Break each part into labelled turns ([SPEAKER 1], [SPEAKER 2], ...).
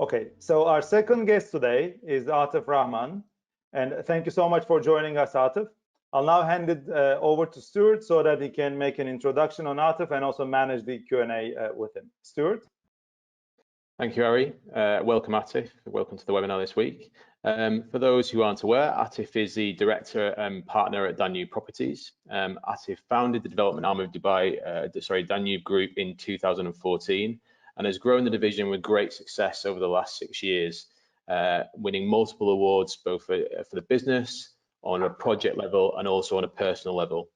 [SPEAKER 1] Okay, so our second guest today is Atif Rahman, and thank you so much for joining us, Atif. I'll now hand it over to Stuart so that he can make an introduction on Atif and also manage the Q&A with him. Stuart?
[SPEAKER 2] Thank you, Ari. Welcome, Atif. Welcome to the webinar this week. For those who aren't aware, Atif is the director and partner at Danube Properties. Atif founded the development arm of Danube Group in 2014 and has grown the division with great success over the last 6 years, winning multiple awards both for the business, on a project level and also on a personal level.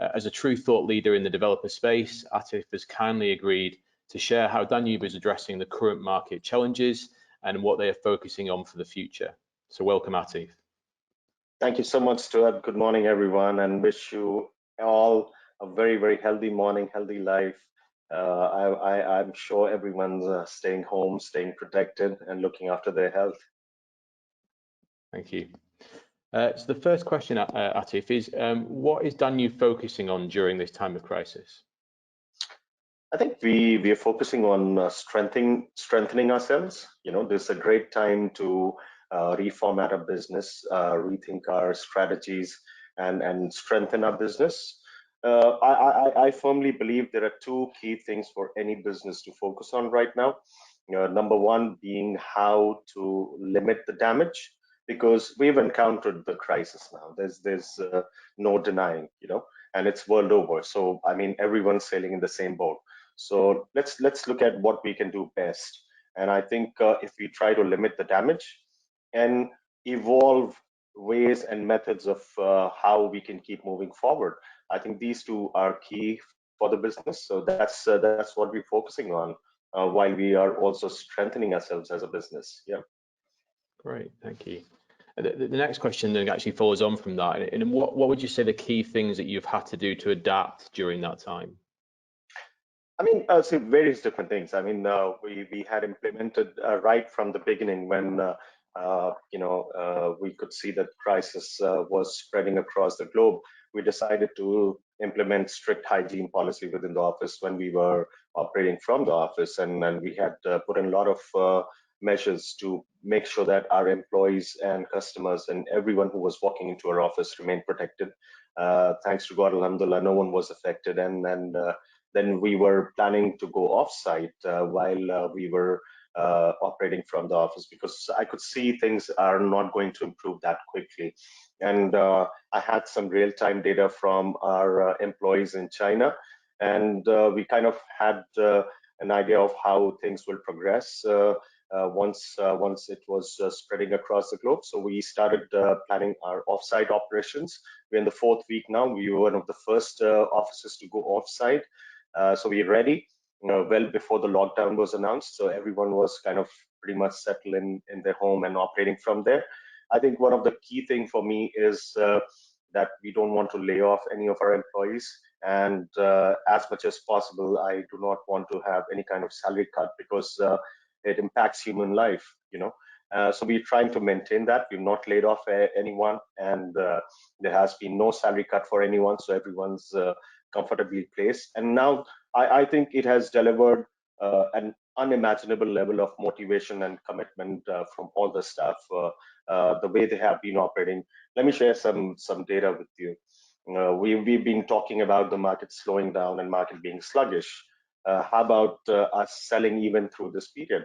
[SPEAKER 2] As a true thought leader in the developer space, Atif has kindly agreed to share how Danube is addressing the current market challenges and what they are focusing on for the future. So welcome, Atif.
[SPEAKER 3] Thank you so much, Stuart. Good morning, everyone, and wish you all a very, very healthy morning, healthy life. I'm sure everyone's staying home, staying protected, and looking after their health.
[SPEAKER 2] Thank you. So the first question, Atif, is what is Danube focusing on during this time of crisis?
[SPEAKER 3] I think we are focusing on strengthening ourselves. You know, this is a great time to reformat our business, rethink our strategies, and strengthen our business. I firmly believe there are two key things for any business to focus on right now. Number one being how to limit the damage, because we've encountered the crisis now. There's no denying, you know, and it's world over. So I mean, everyone's sailing in the same boat. So let's look at what we can do best. And I think if we try to limit the damage and evolve ways and methods of how we can keep moving forward, I think these two are key for the business. So that's what we're focusing on while we are also strengthening ourselves as a business. Yeah.
[SPEAKER 2] Great, thank you. The next question then actually follows on from that. And what would you say the key things that you've had to do to adapt during that time?
[SPEAKER 3] I mean, so various different things. I mean, we had implemented right from the beginning when we could see that crisis was spreading across the globe. We decided to implement strict hygiene policy within the office when we were operating from the office, and we had put in a lot of measures to make sure that our employees and customers and everyone who was walking into our office remained protected. Thanks to God, alhamdulillah, no one was affected, and then we were planning to go off-site while we were operating from the office, because I could see things are not going to improve that quickly. And I had some real-time data from our employees in China, and we kind of had an idea of how things will progress once it was spreading across the globe. So we started planning our off-site operations. We're in the 4th week now. We were one of the first offices to go off-site. So we're ready, well before the lockdown was announced. So everyone was kind of pretty much settled in their home and operating from there. I think one of the key thing for me is that we don't want to lay off any of our employees. And as much as possible, I do not want to have any kind of salary cut, because it impacts human life, you know. So we're trying to maintain that. We've not laid off anyone, and there has been no salary cut for anyone. So everyone's comfortably placed. And now I think it has delivered an unimaginable level of motivation and commitment from all the staff, the way they have been operating. Let me share some data with you. We've been talking about the market slowing down and market being sluggish. How about us selling even through this period?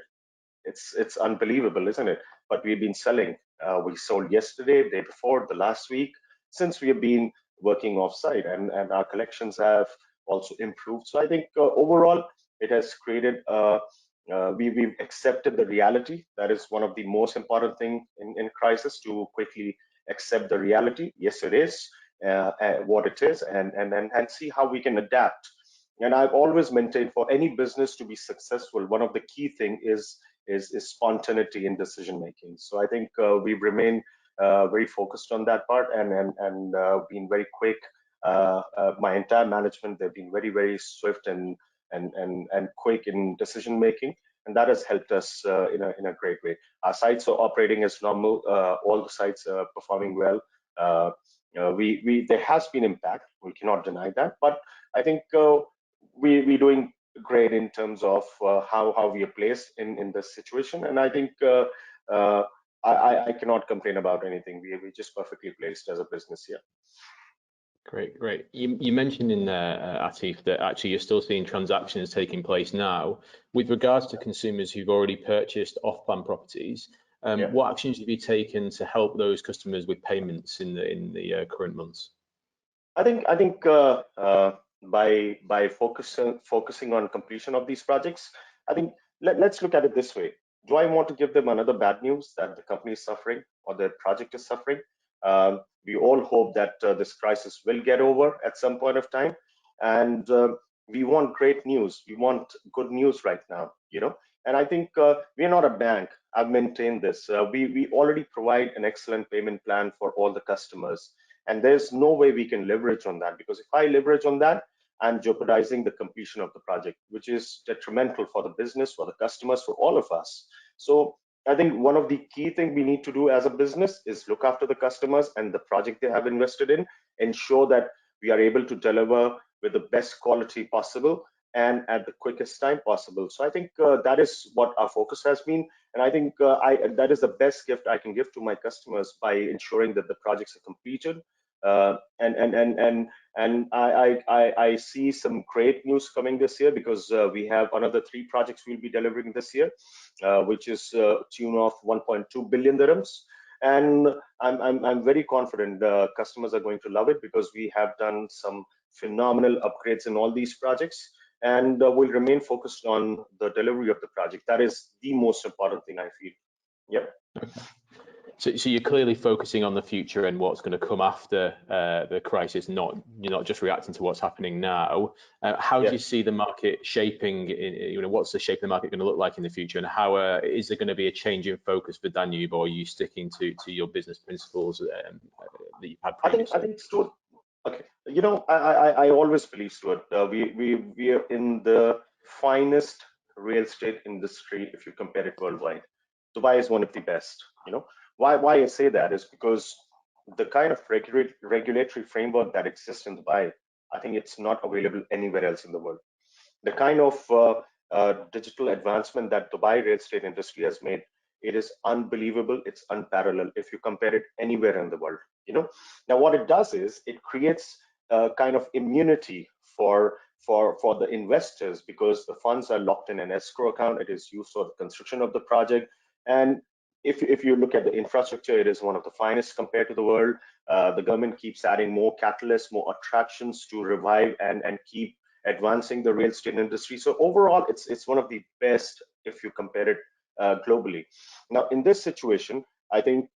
[SPEAKER 3] It's unbelievable, isn't it? But we've been selling. We sold yesterday, the day before, the last week, since we have been working off-site, and our collections have also improved. So I think overall it has created we've accepted the reality. That is one of the most important thing in crisis, to quickly accept the reality. Yes, it is what it is, and see how we can adapt. And I've always maintained, for any business to be successful, one of the key thing is spontaneity in decision making. So I think we've remained very focused on that part, and been very quick. My entire management, they've been very, very swift and quick in decision making, and that has helped us in a great way. Our sites are operating as normal. All the sites are performing well. There has been impact, we cannot deny that, but I think we're doing great in terms of how we are placed in this situation. And I think I cannot complain about anything. We're just perfectly placed as a business here.
[SPEAKER 2] Great, great. You mentioned in there, Atif, that actually you're still seeing transactions taking place now. With regards to consumers who've already purchased off-plan properties, what actions have you taken to help those customers with payments in the current months?
[SPEAKER 3] I think by focusing on completion of these projects, I think let's look at it this way. Do I want to give them another bad news that the company is suffering or the project is suffering? We all hope that this crisis will get over at some point of time, and we want great news. We want good news right now, you know. And I think we are not a bank. I've maintained this. We already provide an excellent payment plan for all the customers, and there's no way we can leverage on that, because if I leverage on that, I'm jeopardizing the completion of the project, which is detrimental for the business, for the customers, for all of us. So I think one of the key things we need to do as a business is look after the customers and the project they have invested in, ensure that we are able to deliver with the best quality possible and at the quickest time possible. So I think that is what our focus has been, and I think that is the best gift I can give to my customers, by ensuring that the projects are completed. And I see some great news coming this year, because we have another 3 projects we'll be delivering this year, which is tune of 1.2 billion dirhams. And I'm very confident the customers are going to love it, because we have done some phenomenal upgrades in all these projects, and we'll remain focused on the delivery of the project. That is the most important thing, I feel. Yep.
[SPEAKER 2] Okay. So you're clearly focusing on the future and what's going to come after the crisis. You're not just reacting to what's happening now. How do you see the market shaping? What's the shape of the market going to look like in the future, and how is there going to be a change in focus for Danube, or are you sticking to your business principles that you've had previously?
[SPEAKER 3] I think Stuart. Okay, you know, I always believe, Stuart, we are in the finest real estate industry if you compare it worldwide. Dubai is one of the best. You know, why I say that is because the kind of regulatory framework that exists in Dubai, I think it's not available anywhere else in the world. The kind of digital advancement that Dubai real estate industry has made, it is unbelievable. It's unparalleled if you compare it anywhere in the world. You know, now what it does is it creates a kind of immunity for the investors, because the funds are locked in an escrow account. It is used for the construction of the project, and if you look at the infrastructure, it is one of the finest compared to the world. The government keeps adding more catalysts, more attractions to revive and keep advancing the real estate industry. So overall, it's one of the best if you compare it globally. Now, in this situation, I think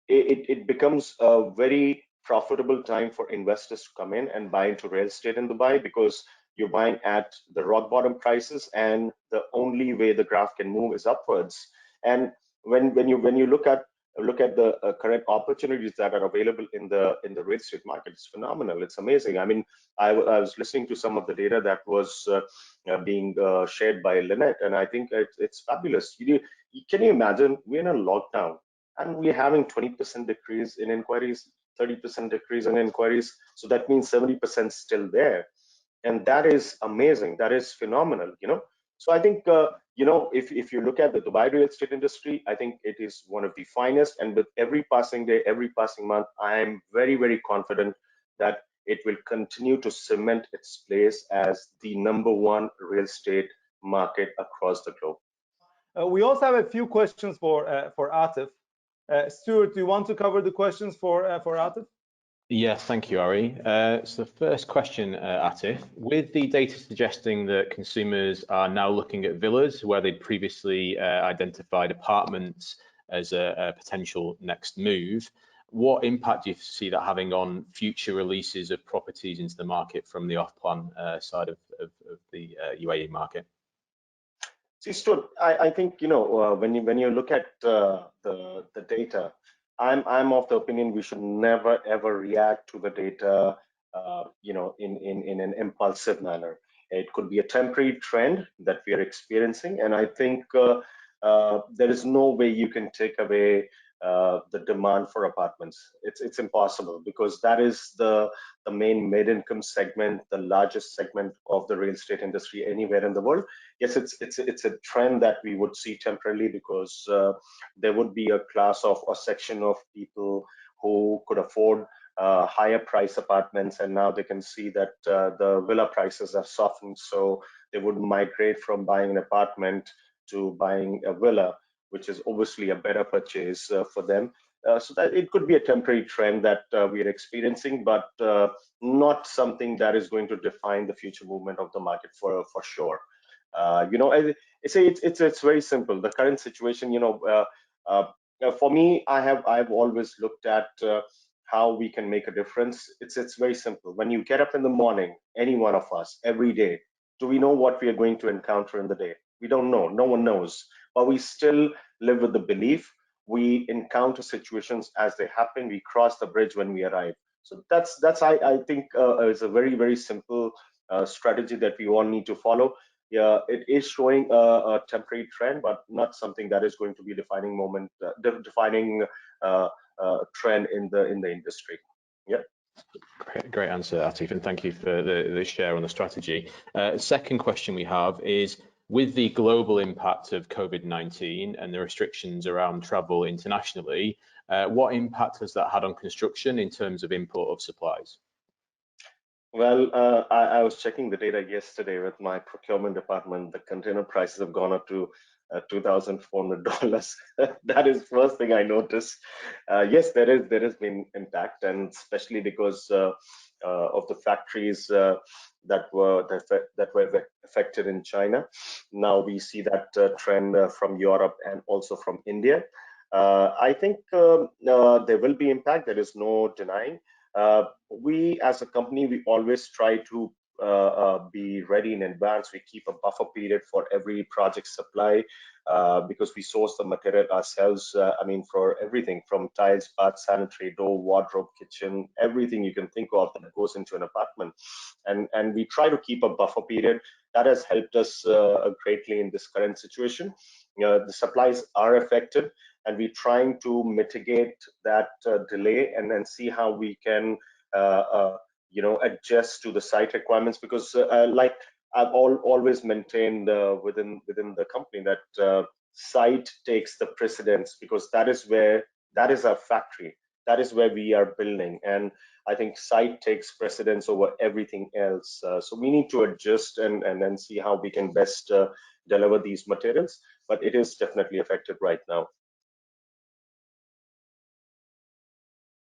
[SPEAKER 3] it becomes a very profitable time for investors to come in and buy into real estate in Dubai, because you're buying at the rock bottom prices, and the only way the graph can move is upwards. And when you look at the current opportunities that are available in the real estate market, it's phenomenal. It's amazing. I mean, I was listening to some of the data that was being shared by Lynette, and I think it's fabulous. Can you imagine, we're in a lockdown and we're having 20% decrease in inquiries, 30% decrease in inquiries. So that means 70% still there, and that is amazing. That is phenomenal. You know, so I think you know, if you look at the Dubai real estate industry, I think it is one of the finest, and with every passing day, every passing month, I am very, very confident that it will continue to cement its place as the #1 real estate market across the globe.
[SPEAKER 1] We also have a few questions for Atif. Stuart, do you want to cover the questions for Atif?
[SPEAKER 2] Yes, thank you, Ari. So the first question, Atif, with the data suggesting that consumers are now looking at villas where they previously identified apartments as a potential next move, what impact do you see that having on future releases of properties into the market from the off-plan side of the UAE market?
[SPEAKER 3] See, Stuart, I think, you know, when you look at the data, I'm of the opinion we should never ever react to the data, you know, in an impulsive manner. It could be a temporary trend that we are experiencing, and I think there is no way you can take away the demand for apartments. It's impossible, because that is the main mid-income segment, the largest segment of the real estate industry anywhere in the world. Yes, it's a trend that we would see temporarily, because there would be a class of a section of people who could afford higher price apartments, and now they can see that the villa prices are softened, so they would migrate from buying an apartment to buying a villa, which is obviously a better purchase for them. So that it could be a temporary trend that we are experiencing, but not something that is going to define the future movement of the market for sure. You know, I say it's very simple. The current situation, you know, for me, I've always looked at how we can make a difference. It's very simple. When you get up in the morning, any one of us, every day, do we know what we are going to encounter in the day? We don't know. No one knows. But we still live with the belief. We encounter situations as they happen. We cross the bridge when we arrive. So that's I think is a very simple strategy that we all need to follow. Yeah, it is showing a temporary trend, but not something that is going to be a defining moment, defining trend in the industry. Yeah.
[SPEAKER 2] Great answer, Atif, and thank you for the share on the strategy. Second question we have is, with the global impact of COVID-19 and the restrictions around travel internationally, what impact has that had on construction in terms of import of supplies?
[SPEAKER 3] Well, I was checking the data yesterday with my procurement department. The container prices have gone up to $2,400. That is first thing I noticed. Yes, there has been impact, and especially because of the factories that were affected in China. Now we see that trend from Europe and also from India. I think there will be impact. There is no denying. We as a company, we always try to be ready in advance. We keep a buffer period for every project supply because we source the material ourselves. I mean, for everything from tiles, bath, sanitary, door, wardrobe, kitchen, everything you can think of that goes into an apartment. And we try to keep a buffer period. That has helped us greatly in this current situation. The supplies are affected, and we're trying to mitigate that delay and then see how we can you know, adjust to the site requirements, because like I've always maintained within the company that site takes the precedence, because that is our factory, that is where we are building, and I think site takes precedence over everything else. So we need to adjust and then see how we can best deliver these materials, but it is definitely affected right now.